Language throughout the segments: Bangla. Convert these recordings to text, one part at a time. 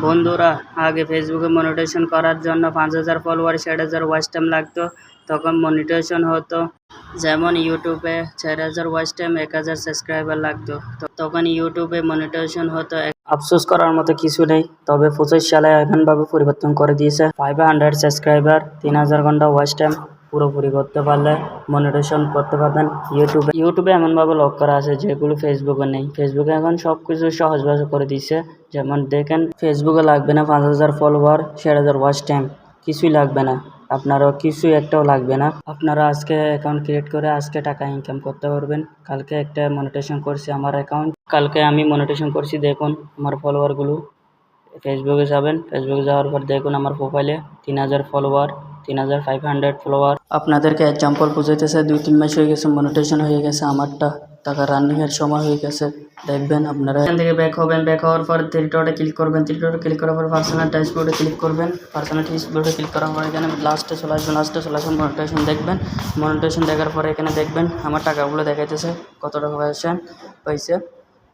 বন্ধুরা, আগে ফেসবুকে মনিটাইজেশন করার জন্য 5,000 ফলোয়ার 60,000 ওয়াচ টাইম লাগতো। তখন মনিটাইজেশন হতো। যেমন ইউটিউবে 4,000 ওয়াচ টাইম 1,000 সাবস্ক্রাইবার লাগতো। তখন ইউটিউবে মনিটাইজেশন হতো। আফসোস করার মতো কিছু নেই, তবে 25 সালে এমনভাবে পরিবর্তন করে দিয়েছে 500 সাবস্ক্রাইবার 3,000 ঘন্টা ওয়াচ টাইম পুরোপুরি করতে পারলে মনিটাইজেশন করতে পারবেন। ইউটিউবে এমনভাবে লক করা আছে যেগুলো ফেসবুকে নেই। ফেসবুকে এখন সব কিছু সহজভাবে করে দিয়েছে। যেমন দেখেন, ফেসবুকে লাগবে না 5,000 ফলোয়ার 60,000 ওয়াচ টাইম, কিছুই লাগবে না। আপনারও কিছুই একটাও লাগবে না। আপনারা আজকে অ্যাকাউন্ট ক্রিয়েট করে আজকে টাকা ইনকাম করতে পারবেন। কালকে একটা মনিটাইজেশন করছি আমার অ্যাকাউন্ট, কালকে আমি মনিটাইজেশন করছি। দেখুন আমার ফলোয়ারগুলো। ফেসবুকে যাবেন, ফেসবুকে যাওয়ার পর দেখুন আমার প্রোফাইলে 3,000 ফলোয়ার, 3,500 ফলোয়ার। আপনাদেরকে এক্সাম্পল বুঝাইতেছে, 2-3 মাস হয়ে গেছে মনিটাইজেশন হয়ে গেছে আমারটা। টাকা রানিংয়ের সময় হয়ে গেছে। দেখবেন আপনারা এখান থেকে ব্যাক হবেন। ব্যাক হওয়ার পর থ্রি ডটে ক্লিক করবেন। থ্রি ডটে ক্লিক করার পর পার্সোনাল ড্যাশবোর্ডে ক্লিক করবেন। পার্সোনাল ড্যাশবোর্ডে ক্লিক করার পর এখানে লাস্টে চলে আসবেন। মনিটাইজেশন দেখবেন। মনিটাইজেশন দেখার পরে এখানে দেখবেন আমার টাকাগুলো দেখাইতেছে কত টাকা পাইছে।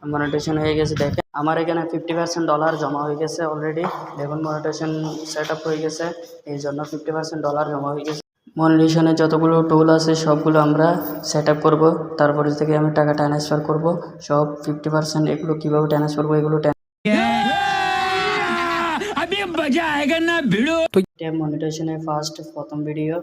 মনিটাইজেশন হয়ে গেছে। দেখেন আমার এখানে $50 জমা হয়ে গেছে অলরেডি। দেখুন মনিটাইজেশন সেট আপ হয়ে গেছে, এই জন্য $50 জমা হয়ে গেছে। মনিটাইজেশনে যতগুলো টুল আছে সবগুলো আমরা সেট আপ করবো। তারপরে থেকে আমি টাকা ট্রান্সফার করব। সব 50% এগুলো কীভাবে ট্রান্সফার করবো এগুলো মনিটাইজেশনের প্রথম ভিডিও।